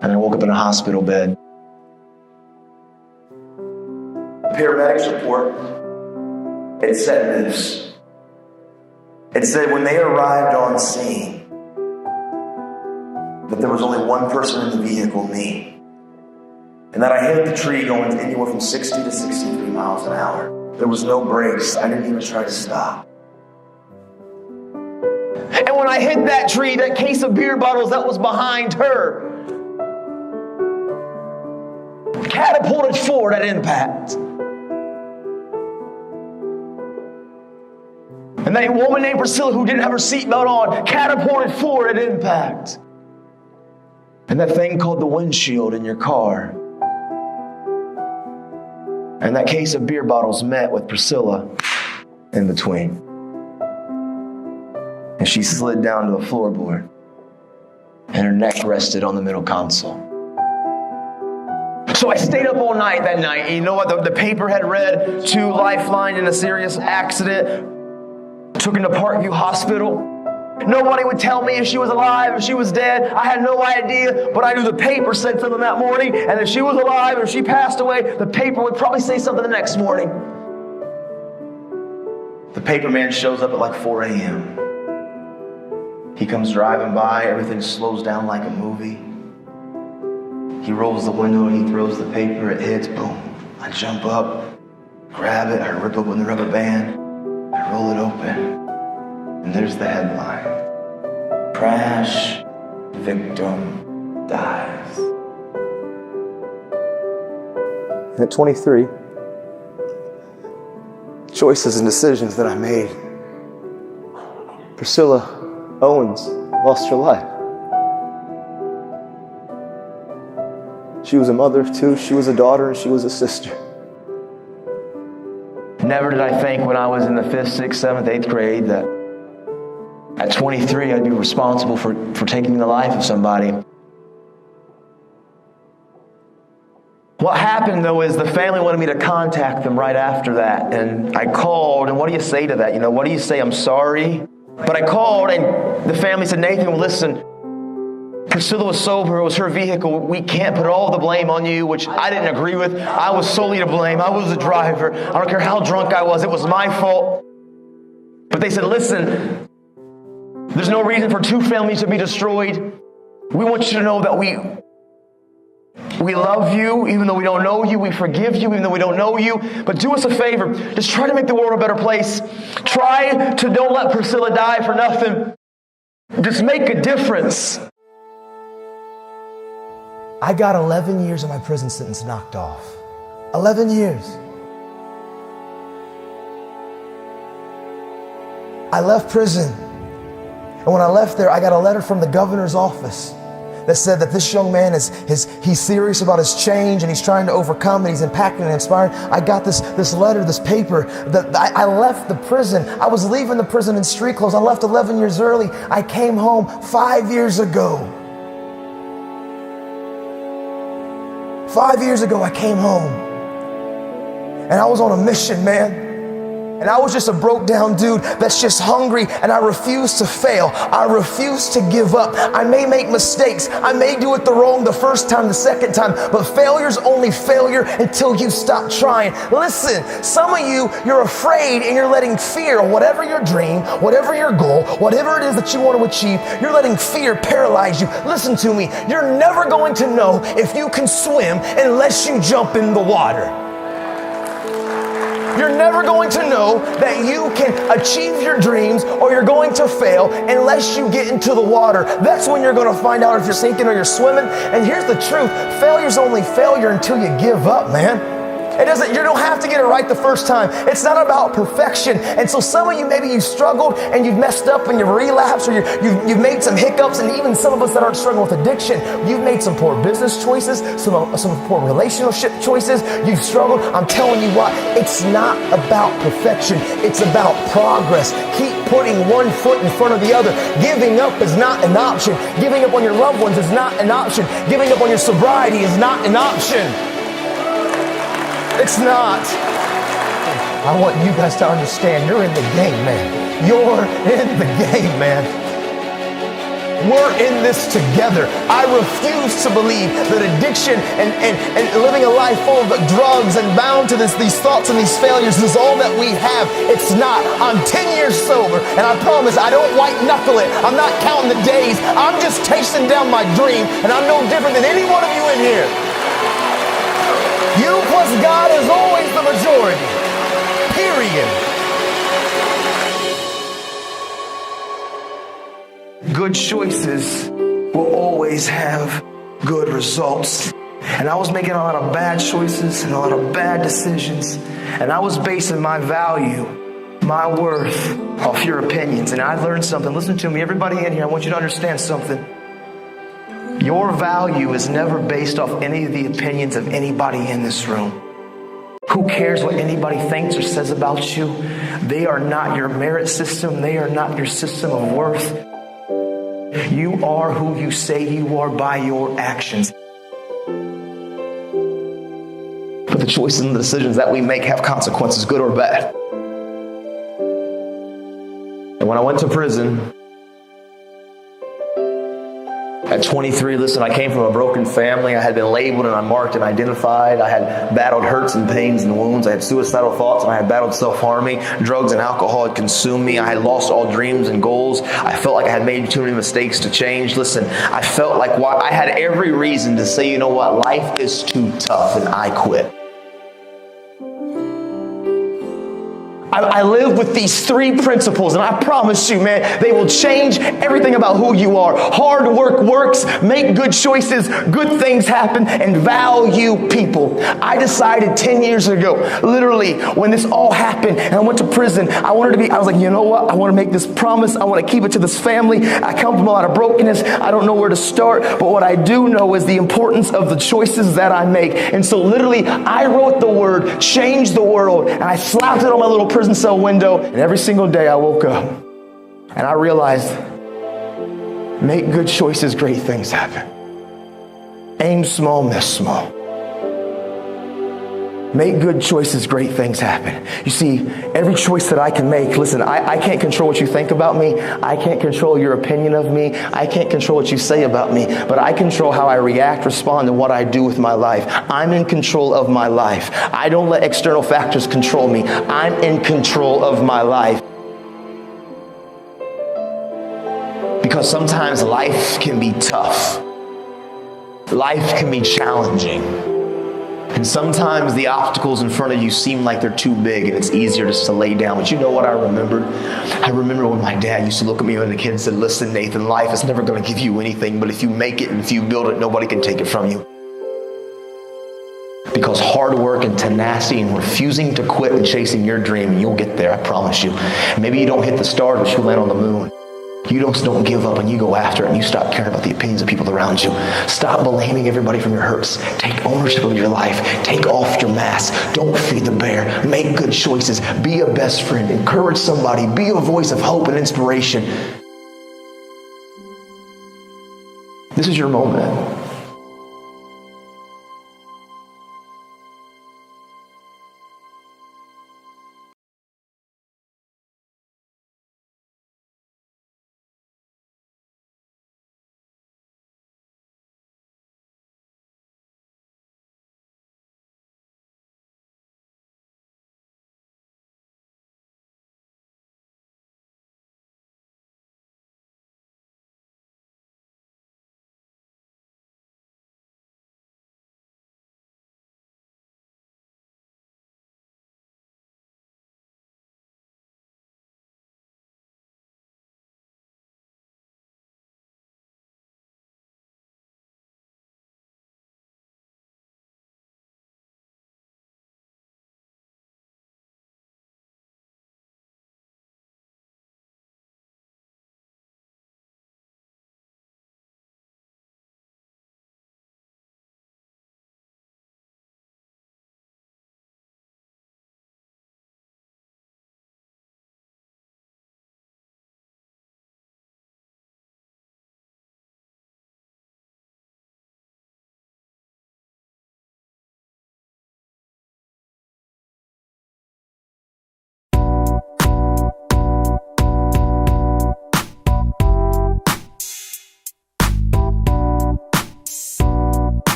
And I woke up in a hospital bed. The paramedics report, it said this. It said when they arrived on scene, that there was only one person in the vehicle, me. And that I hit the tree going anywhere from 60 to 63 miles an hour. There was no brakes. I didn't even try to stop. And when I hit that tree, that case of beer bottles that was behind her catapulted forward at impact. And that woman named Priscilla, who didn't have her seatbelt on, catapulted forward at impact. And that thing called the windshield in your car, and that case of beer bottles met with Priscilla in between. And she slid down to the floorboard, and her neck rested on the middle console. So I stayed up all night that night. And you know what? The paper had read 2 lifeline in a serious accident. Took her to Parkview Hospital. Nobody would tell me if she was alive, if she was dead. I had no idea, but I knew the paper said something that morning, and if she was alive or if she passed away, the paper would probably say something the next morning. The paper man shows up at like 4 a.m. He comes driving by, everything slows down like a movie. He rolls the window and he throws the paper, it hits, boom. I jump up, grab it, I rip open the rubber band, I roll it open. And there's the headline. Crash, victim dies. And at 23, choices and decisions that I made, Priscilla Owens lost her life. She was a mother of 2, she was a daughter, and she was a sister. Never did I think when I was in the 5th, 6th, 7th, 8th grade that at 23, I'd be responsible for taking the life of somebody. What happened, though, is the family wanted me to contact them right after that. And I called, and what do you say to that? You know, what do you say? I'm sorry. But I called, and the family said, Nathan, well, listen, Priscilla was sober. It was her vehicle. We can't put all the blame on you, which I didn't agree with. I was solely to blame. I was the driver. I don't care how drunk I was. It was my fault. But they said, listen, there's no reason for 2 families to be destroyed. We want you to know that we love you, even though we don't know you. We forgive you, even though we don't know you. But do us a favor. Just try to make the world a better place. Try to don't let Priscilla die for nothing. Just make a difference. I got 11 years of my prison sentence knocked off. 11 years. I left prison. And when I left there, I got a letter from the governor's office that said that this young man he's serious about his change and he's trying to overcome and he's impacting and inspiring. I got this letter, this paper. That I left the prison. I was leaving the prison in street clothes. I left 11 years early. I came home 5 years ago. 5 years ago, I came home. And I was on a mission, man. And I was just a broke down dude that's just hungry, and I refuse to fail. I refuse to give up. I may make mistakes. I may do it the first time, the second time, but failure's only failure until you stop trying. Listen, some of you're afraid and you're letting fear, whatever your dream, whatever your goal, whatever it is that you want to achieve, you're letting fear paralyze you. Listen to me. You're never going to know if you can swim unless you jump in the water. You're never going to know that you can achieve your dreams or you're going to fail unless you get into the water. That's when you're going to find out if you're sinking or you're swimming. And here's the truth. Failure's only failure until you give up, man. You don't have to get it right the first time. It's not about perfection. And so some of you, maybe you struggled and you've messed up and you've relapsed, or you've made some hiccups, and even some of us that aren't struggling with addiction, you've made some poor business choices, some poor relationship choices. You've struggled. I'm telling you what, it's not about perfection. It's about progress. Keep putting one foot in front of the other. Giving up is not an option. Giving up on your loved ones is not an option. Giving up on your sobriety is not an option. It's not. I want you guys to understand you're in the game, man. You're in the game, man. We're in this together. I refuse to believe that addiction and living a life full of drugs and bound to these thoughts and these failures is all that we have. It's not. I'm 10 years sober, and I promise I don't white knuckle it. I'm not counting the days. I'm just chasing down my dream, and I'm no different than any one of you in here. You plus God is always the majority. Period. Good choices will always have good results. And I was making a lot of bad choices and a lot of bad decisions. And I was basing my value, my worth, off your opinions. And I learned something. Listen to me, everybody in here, I want you to understand something. Your value is never based off any of the opinions of anybody in this room. Who cares what anybody thinks or says about you? They are not your merit system. They are not your system of worth. You are who you say you are by your actions. But the choices and the decisions that we make have consequences, good or bad. And when I went to prison, at 23, listen, I came from a broken family. I had been labeled and unmarked and identified. I had battled hurts and pains and wounds. I had suicidal thoughts and I had battled self-harming. Drugs and alcohol had consumed me. I had lost all dreams and goals. I felt like I had made too many mistakes to change. Listen, I felt like I had every reason to say, you know what, life is too tough, and I quit. I live with these 3 principles, and I promise you, man, they will change everything about who you are. Hard work works, make good choices, good things happen, and value people. I decided 10 years ago, literally, when this all happened, and I went to prison, I was like, you know what? I want to make this promise. I want to keep it to this family. I come from a lot of brokenness. I don't know where to start, but what I do know is the importance of the choices that I make. And so literally, I wrote the word, change the world, and I slapped it on my little prison cell window, and every single day I woke up and I realized, make good choices, great things happen. Aim small, miss small. Make good choices, great things happen. You see, every choice that I can make, listen, I can't control what you think about me. I can't control your opinion of me. I can't control what you say about me, but I control how I react, respond, and what I do with my life. I'm in control of my life. I don't let external factors control me. I'm in control of my life. Because sometimes life can be tough. Life can be challenging. And sometimes the obstacles in front of you seem like they're too big and it's easier just to lay down. But you know what I remembered? I remember when my dad used to look at me when a kid and said, listen, Nathan, life is never going to give you anything, but if you make it and if you build it, nobody can take it from you. Because hard work and tenacity and refusing to quit and chasing your dream, you'll get there, I promise you. Maybe you don't hit the stars, but you'll land on the moon. You don't give up and you go after it and you stop caring about the opinions of people around you. Stop blaming everybody from your hurts. Take ownership of your life. Take off your mask. Don't feed the bear. Make good choices. Be a best friend. Encourage somebody. Be a voice of hope and inspiration. This is your moment.